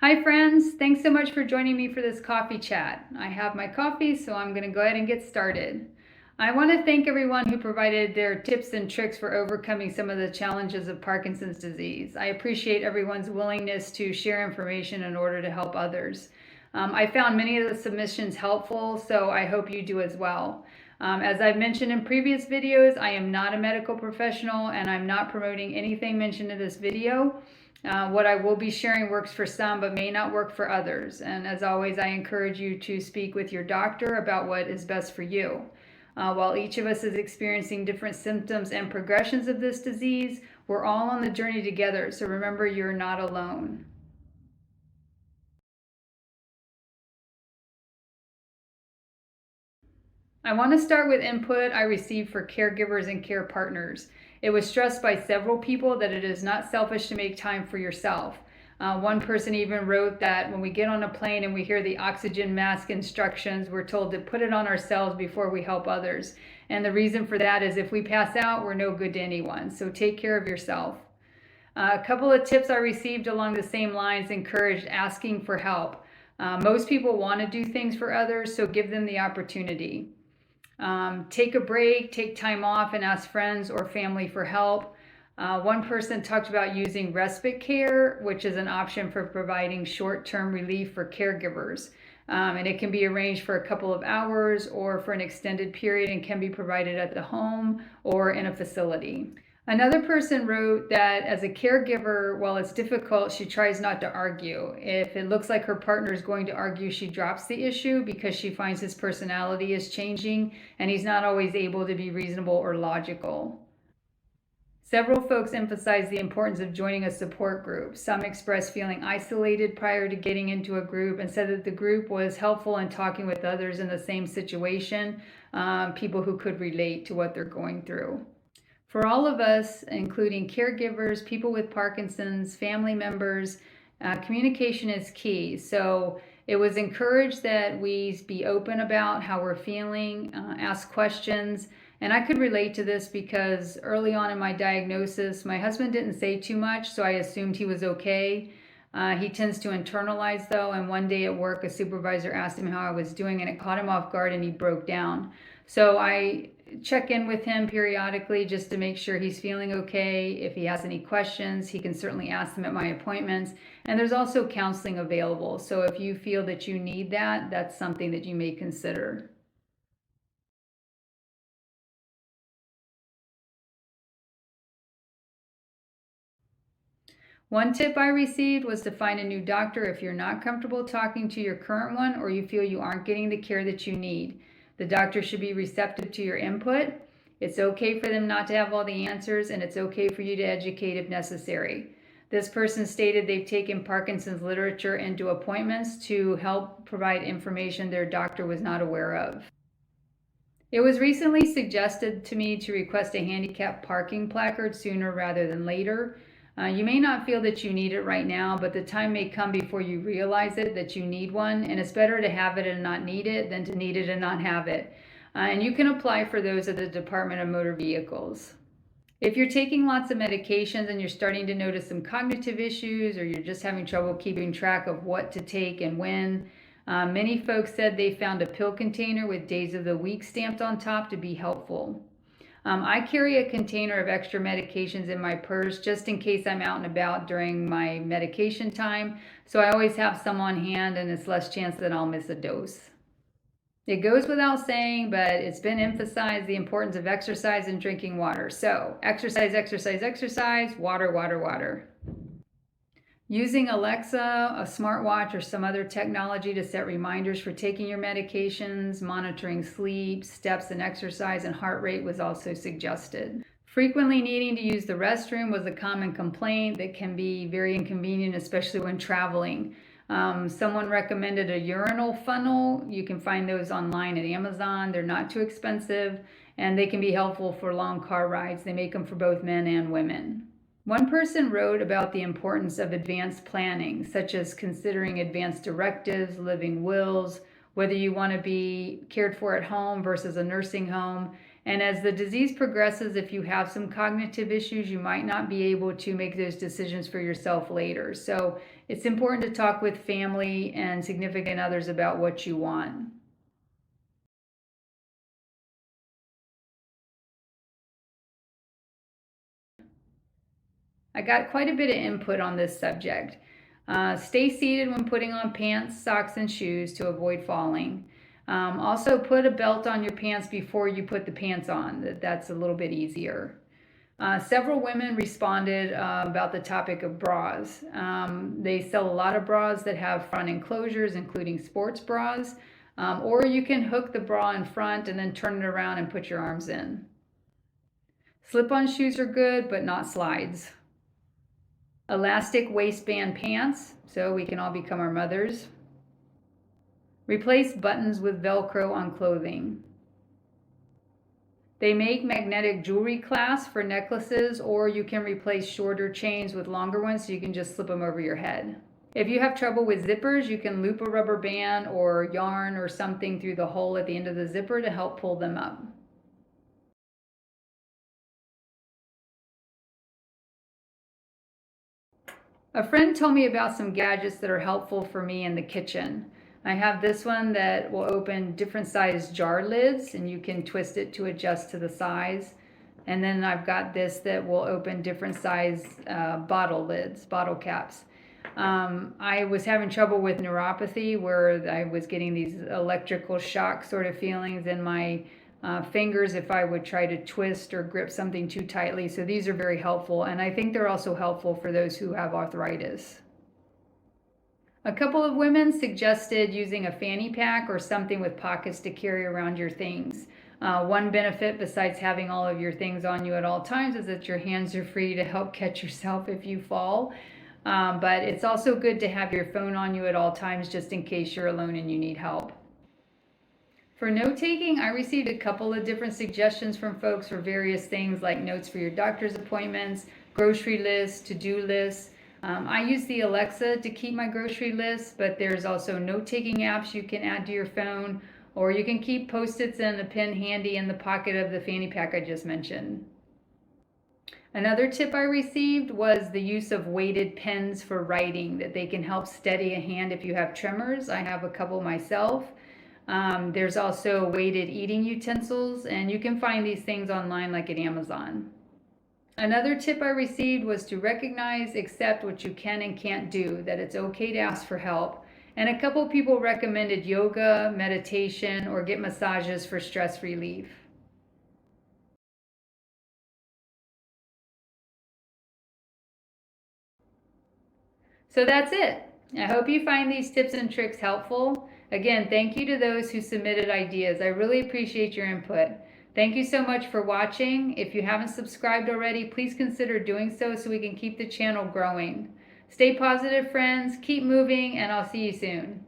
Hi friends, thanks so much for joining me for this coffee chat. I have my coffee, so I'm going to go ahead and get started. I want to thank everyone who provided their tips and tricks for overcoming some of the challenges of Parkinson's disease. I appreciate everyone's willingness to share information in order to help others. I found many of the submissions helpful, so I hope you do as well. As I've mentioned in previous videos, I am not a medical professional and I'm not promoting anything mentioned in this video. What I will be sharing works for some but may not work for others. And as always, I encourage you to speak with your doctor about what is best for you. While each of us is experiencing different symptoms and progressions of this disease, we're all on the journey together. So remember, you're not alone. I want to start with input I received for caregivers and care partners. It was stressed by several people that it is not selfish to make time for yourself. One person even wrote that when we get on a plane and we hear the oxygen mask instructions, we're told to put it on ourselves before we help others. And the reason for that is if we pass out, we're no good to anyone. So take care of yourself. A couple of tips I received along the same lines encouraged asking for help. Most people want to do things for others, so give them the opportunity. Take a break, take time off, and ask friends or family for help. One person talked about using respite care, which is an option for providing short-term relief for caregivers. And it can be arranged for a couple of hours or for an extended period and can be provided at the home or in a facility. Another person wrote that as a caregiver, while it's difficult, she tries not to argue. If it looks like her partner is going to argue, she drops the issue because she finds his personality is changing and he's not always able to be reasonable or logical. Several folks emphasized the importance of joining a support group. Some expressed feeling isolated prior to getting into a group and said that the group was helpful in talking with others in the same situation, people who could relate to what they're going through. For all of us, including caregivers, people with Parkinson's, family members, communication is key. So it was encouraged that we be open about how we're feeling, ask questions. And I could relate to this because early on in my diagnosis, my husband didn't say too much, so I assumed he was okay. He tends to internalize though, and one day at work, a supervisor asked him how I was doing, and it caught him off guard and he broke down. So I check in with him periodically just to make sure he's feeling okay. If he has any questions, he can certainly ask them at my appointments. And there's also counseling available. So if you feel that you need that, that's something that you may consider. One tip I received was to find a new doctor if you're not comfortable talking to your current one or you feel you aren't getting the care that you need. The doctor should be receptive to your input. It's okay for them not to have all the answers, and it's okay for you to educate if necessary. This person stated they've taken Parkinson's literature into appointments to help provide information their doctor was not aware of. It was recently suggested to me to request a handicap parking placard sooner rather than later. You may not feel that you need it right now, but the time may come before you realize it that you need one, and it's better to have it and not need it than to need it and not have it. And you can apply for those at the Department of Motor Vehicles. If you're taking lots of medications and you're starting to notice some cognitive issues or you're just having trouble keeping track of what to take and when, many folks said they found a pill container with days of the week stamped on top to be helpful. I carry a container of extra medications in my purse just in case I'm out and about during my medication time. So I always have some on hand and it's less chance that I'll miss a dose. It goes without saying, but it's been emphasized the importance of exercise and drinking water. So exercise, exercise, exercise, water, water, water. Using Alexa, a smartwatch, or some other technology to set reminders for taking your medications, monitoring sleep, steps and exercise, and heart rate was also suggested. Frequently needing to use the restroom was a common complaint that can be very inconvenient, especially when traveling. Someone recommended a urinal funnel. You can find those online at Amazon. They're not too expensive, and they can be helpful for long car rides. They make them for both men and women. One person wrote about the importance of advanced planning, such as considering advanced directives, living wills, whether you want to be cared for at home versus a nursing home, And as the disease progresses, if you have some cognitive issues, you might not be able to make those decisions for yourself later. So it's important to talk with family and significant others about what you want. I got quite a bit of input on this subject. Stay seated when putting on pants, socks, and shoes to avoid falling. Also, put a belt on your pants before you put the pants on. That's a little bit easier. Several women responded about the topic of bras. They sell a lot of bras that have front enclosures, including sports bras, or you can hook the bra in front and then turn it around and put your arms in. Slip-on shoes are good, but not slides. Elastic waistband pants, so we can all become our mothers. Replace buttons with Velcro on clothing. They make magnetic jewelry clasps for necklaces, or you can replace shorter chains with longer ones so you can just slip them over your head. If you have trouble with zippers, you can loop a rubber band or yarn or something through the hole at the end of the zipper to help pull them up. A friend told me about some gadgets that are helpful for me in the kitchen. I have this one that will open different size jar lids, and you can twist it to adjust to the size. And then I've got this that will open different size bottle lids, bottle caps. I was having trouble with neuropathy where I was getting these electrical shock sort of feelings in my fingers if I would try to twist or grip something too tightly. So these are very helpful, and I think they're also helpful for those who have arthritis. A couple of women suggested using a fanny pack or something with pockets to carry around your things. One benefit besides having all of your things on you at all times is that your hands are free to help catch yourself if you fall. But it's also good to have your phone on you at all times just in case you're alone and you need help. For note-taking, I received a couple of different suggestions from folks for various things like notes for your doctor's appointments, grocery lists, to-do lists. I use the Alexa to keep my grocery list, but there's also note-taking apps you can add to your phone, or you can keep Post-its and a pen handy in the pocket of the fanny pack I just mentioned. Another tip I received was the use of weighted pens for writing, that they can help steady a hand if you have tremors. I have a couple myself. There's also weighted eating utensils, and you can find these things online like at Amazon. Another tip I received was to recognize, accept what you can and can't do, that it's okay to ask for help. And a couple people recommended yoga, meditation, or get massages for stress relief. So that's it. I hope you find these tips and tricks helpful. Again, thank you to those who submitted ideas. I really appreciate your input. Thank you so much for watching. If you haven't subscribed already, please consider doing so we can keep the channel growing. Stay positive, friends. Keep moving, and I'll see you soon.